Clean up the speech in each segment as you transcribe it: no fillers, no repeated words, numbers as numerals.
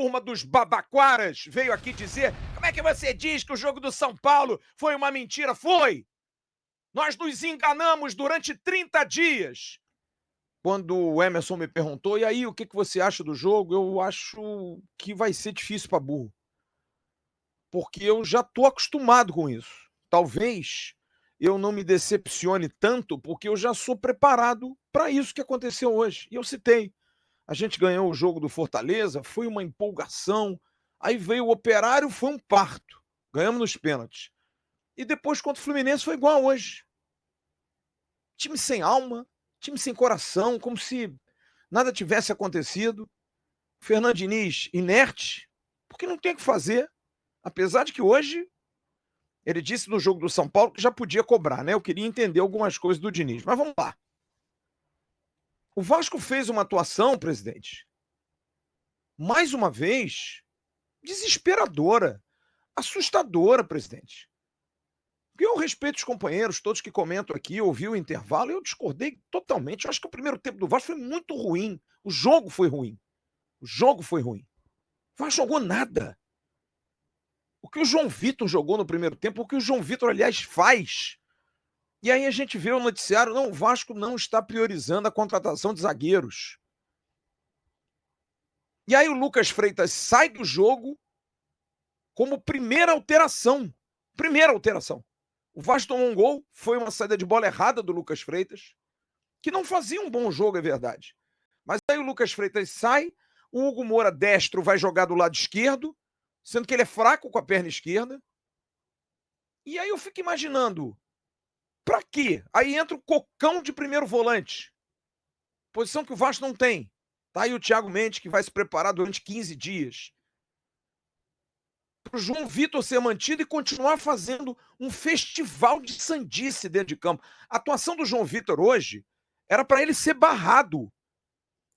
turma dos babaquaras veio aqui dizer: como é que você diz que o jogo do São Paulo foi uma mentira? Foi! Nós nos enganamos durante 30 dias. Quando o Emerson me perguntou, e aí, o que você acha do jogo? Eu acho que vai ser difícil para burro. Porque eu já estou acostumado com isso. Talvez eu não me decepcione tanto, porque eu já sou preparado para isso que aconteceu hoje. E eu citei. A gente ganhou o jogo do Fortaleza, foi uma empolgação. Aí veio o Operário, foi um parto. Ganhamos nos pênaltis. E depois contra o Fluminense foi igual a hoje. Time sem alma, time sem coração, como se nada tivesse acontecido. Fernando Diniz inerte, porque não tem o que fazer. Apesar de que hoje ele disse no jogo do São Paulo que já podia cobrar, né? Eu queria entender algumas coisas do Diniz. Mas vamos lá. O Vasco fez uma atuação, presidente, mais uma vez, desesperadora, assustadora, presidente. Porque eu respeito os companheiros, todos que comentam aqui, ouvi o intervalo, eu discordei totalmente. Eu acho que o primeiro tempo do Vasco foi muito ruim. O jogo foi ruim. O jogo foi ruim. O Vasco jogou nada. O que o João Vitor jogou no primeiro tempo, o que o João Vitor, aliás, faz. E aí a gente vê o noticiário, não, o Vasco não está priorizando a contratação de zagueiros. E aí o Lucas Freitas sai do jogo como primeira alteração. Primeira alteração. O Vasco tomou um gol, foi uma saída de bola errada do Lucas Freitas, que não fazia um bom jogo, é verdade. Mas aí o Lucas Freitas sai, o Hugo Moura, destro, vai jogar do lado esquerdo, sendo que ele é fraco com a perna esquerda. E aí eu fico imaginando, pra quê? Aí entra o Cocão de primeiro volante, posição que o Vasco não tem. Tá aí o Thiago Mendes, que vai se preparar durante 15 dias. Para o João Vitor ser mantido e continuar fazendo um festival de sandice dentro de campo. A atuação do João Vitor hoje era para ele ser barrado.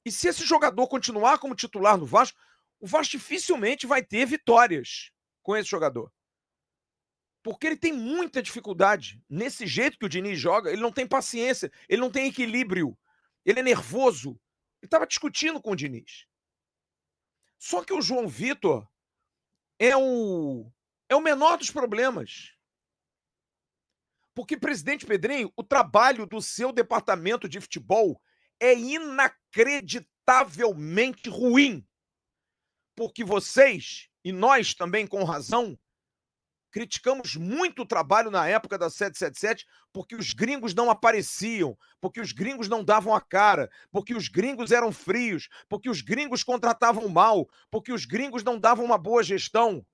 E se esse jogador continuar como titular no Vasco, o Vasco dificilmente vai ter vitórias com esse jogador. Porque ele tem muita dificuldade. Nesse jeito que o Diniz joga, ele não tem paciência, ele não tem equilíbrio, ele é nervoso. Ele estava discutindo com o Diniz. Só que o João Vitor é o menor dos problemas. Porque, presidente Pedrinho, o trabalho do seu departamento de futebol é inacreditavelmente ruim. Porque vocês, e nós também com razão, criticamos muito o trabalho na época da 777, porque os gringos não apareciam, porque os gringos não davam a cara, porque os gringos eram frios, porque os gringos contratavam mal, porque os gringos não davam uma boa gestão.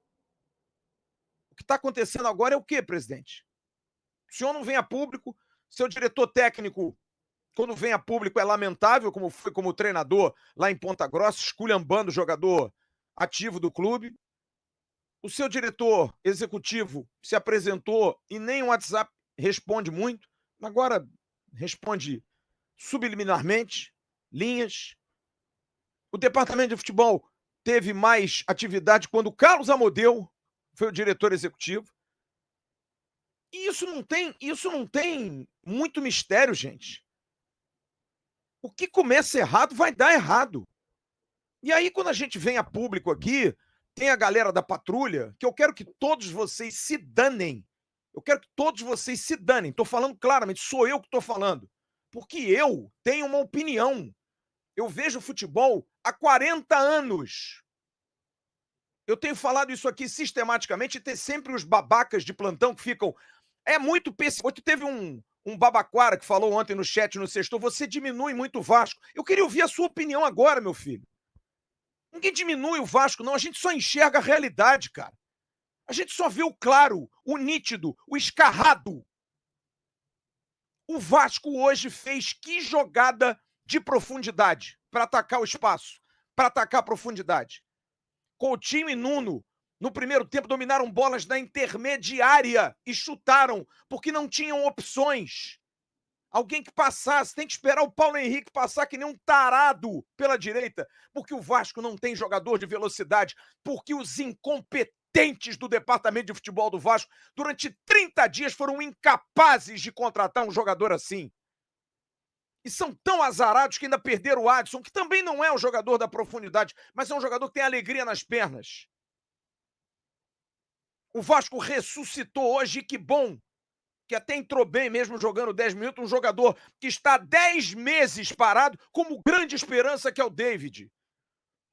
O que está acontecendo agora é o quê, presidente? O senhor não vem a público, seu diretor técnico, quando vem a público, é lamentável, como foi como treinador lá em Ponta Grossa, esculhambando o jogador ativo do clube. O seu diretor executivo se apresentou e nem o WhatsApp responde muito, agora responde subliminarmente, linhas. O departamento de futebol teve mais atividade quando o Carlos Amodeu foi o diretor executivo. E isso não tem muito mistério, gente. O que começa errado vai dar errado. E aí, quando a gente vem a público aqui, tem a galera da patrulha, que eu quero que todos vocês se danem. Eu quero que todos vocês se danem. Estou falando claramente, sou eu que estou falando. Porque eu tenho uma opinião. Eu vejo futebol há 40 anos. Eu tenho falado isso aqui sistematicamente e tem sempre os babacas de plantão que ficam... É muito pessimista. Teve um babaquara que falou ontem no chat, no Sextou, você diminui muito o Vasco. Eu queria ouvir a sua opinião agora, meu filho. Ninguém diminui o Vasco, não. A gente só enxerga a realidade, cara. A gente só vê o claro, o nítido, o escarrado. O Vasco hoje fez que jogada de profundidade para atacar o espaço, para atacar a profundidade. Coutinho e Nuno, no primeiro tempo, dominaram bolas na intermediária e chutaram, porque não tinham opções. Alguém que passasse, tem que esperar o Paulo Henrique passar que nem um tarado pela direita, porque o Vasco não tem jogador de velocidade, porque os incompetentes do departamento de futebol do Vasco, durante 30 dias, foram incapazes de contratar um jogador assim. E são tão azarados que ainda perderam o Adson, que também não é um jogador da profundidade, mas é um jogador que tem alegria nas pernas. O Vasco ressuscitou hoje, que bom, que até entrou bem mesmo jogando 10 minutos, um jogador que está 10 meses parado, como grande esperança que é o David.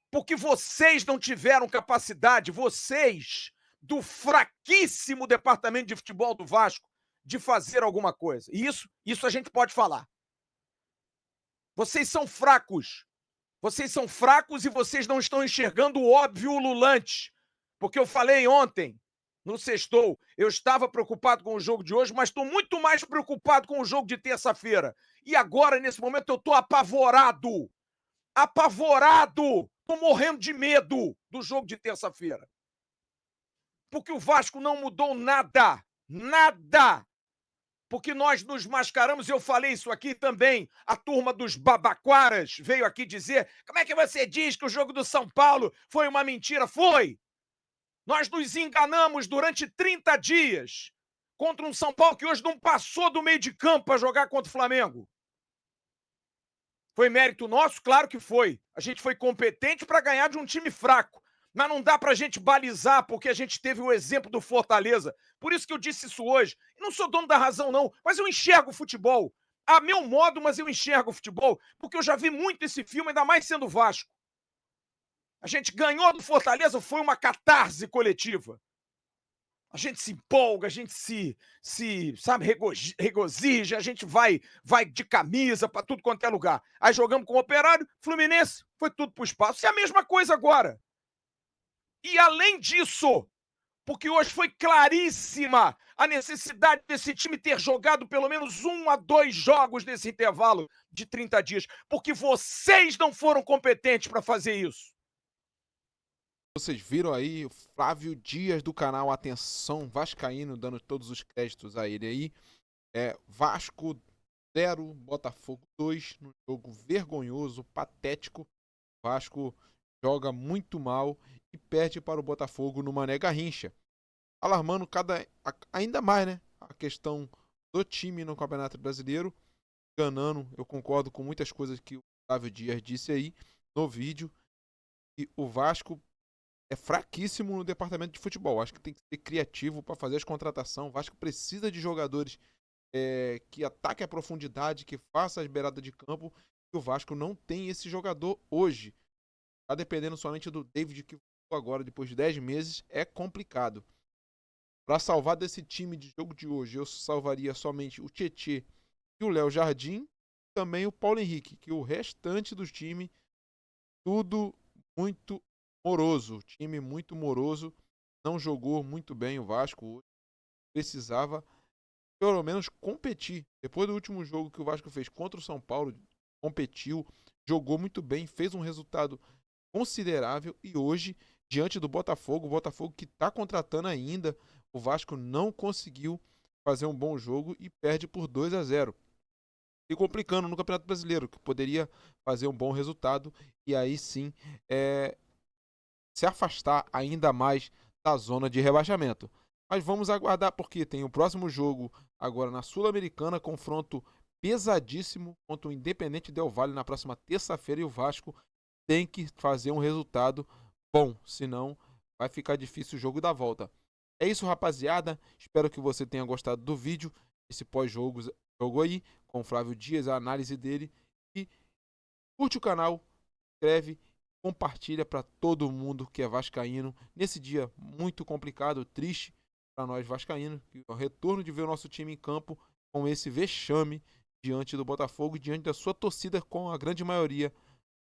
Porque vocês não tiveram capacidade, vocês, do fraquíssimo departamento de futebol do Vasco, de fazer alguma coisa. E isso a gente pode falar. Vocês são fracos. Vocês são fracos e vocês não estão enxergando o óbvio ululante. Porque eu falei ontem, no Sextou, eu estava preocupado com o jogo de hoje, mas estou muito mais preocupado com o jogo de terça-feira. E agora, nesse momento, eu estou apavorado. Apavorado! Estou morrendo de medo do jogo de terça-feira. Porque o Vasco não mudou nada. Nada! Porque nós nos mascaramos, eu falei isso aqui também, a turma dos babaquaras veio aqui dizer, como é que você diz que o jogo do São Paulo foi uma mentira? Foi! Nós nos enganamos durante 30 dias contra um São Paulo que hoje não passou do meio de campo para jogar contra o Flamengo. Foi mérito nosso? Claro que foi. A gente foi competente para ganhar de um time fraco. Mas não dá para a gente balizar porque a gente teve o exemplo do Fortaleza. Por isso que eu disse isso hoje. Eu não sou dono da razão, não, mas eu enxergo o futebol. A meu modo, mas eu enxergo o futebol, porque eu já vi muito esse filme, ainda mais sendo Vasco. A gente ganhou do Fortaleza, foi uma catarse coletiva. A gente se empolga, a gente sabe, regozija, a gente vai de camisa para tudo quanto é lugar. Aí jogamos com o Operário, Fluminense, foi tudo pro espaço. E a mesma coisa agora. E além disso, porque hoje foi claríssima a necessidade desse time ter jogado pelo menos 1 a 2 jogos nesse intervalo de 30 dias, porque vocês não foram competentes para fazer isso. Vocês viram aí o Flávio Dias do canal Atenção Vascaíno, dando todos os créditos a ele aí. Vasco 0, Botafogo 2, no jogo vergonhoso, patético. Vasco joga muito mal e perde para o Botafogo no Mané Garrincha. Alarmando ainda mais, né? A questão do time no Campeonato Brasileiro. Enganando, eu concordo com muitas coisas que o Flávio Dias disse aí no vídeo. E o Vasco é fraquíssimo no departamento de futebol. Acho que tem que ser criativo para fazer as contratações. O Vasco precisa de jogadores que ataquem a profundidade, que façam as beiradas de campo. E o Vasco não tem esse jogador hoje. Está dependendo somente do David, que agora, depois de 10 meses, é complicado. Para salvar desse time de jogo de hoje, eu salvaria somente o Tietê e o Léo Jardim, também o Paulo Henrique, que o restante do time, tudo muito moroso, time muito moroso, não jogou muito bem o Vasco hoje, precisava pelo menos competir. Depois do último jogo que o Vasco fez contra o São Paulo, competiu, jogou muito bem, fez um resultado considerável e hoje, diante do Botafogo, o Botafogo que está contratando ainda, o Vasco não conseguiu fazer um bom jogo e perde por 2 a 0. E complicando no Campeonato Brasileiro, que poderia fazer um bom resultado e aí sim se afastar ainda mais da zona de rebaixamento. Mas vamos aguardar porque tem o próximo jogo agora na Sul-Americana, confronto pesadíssimo contra o Independente Del Valle na próxima terça-feira e o Vasco tem que fazer um resultado bom, senão vai ficar difícil o jogo da volta. É isso, rapaziada. Espero que você tenha gostado do vídeo, esse pós-jogo aí, com o Flávio Dias, a análise dele. E curte o canal, inscreve, compartilha para todo mundo que é vascaíno. Nesse dia muito complicado, triste para nós vascaínos, o retorno de ver o nosso time em campo com esse vexame diante do Botafogo, diante da sua torcida com a grande maioria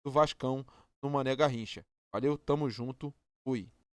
do Vascão no Mané Garrincha. Valeu, tamo junto, fui.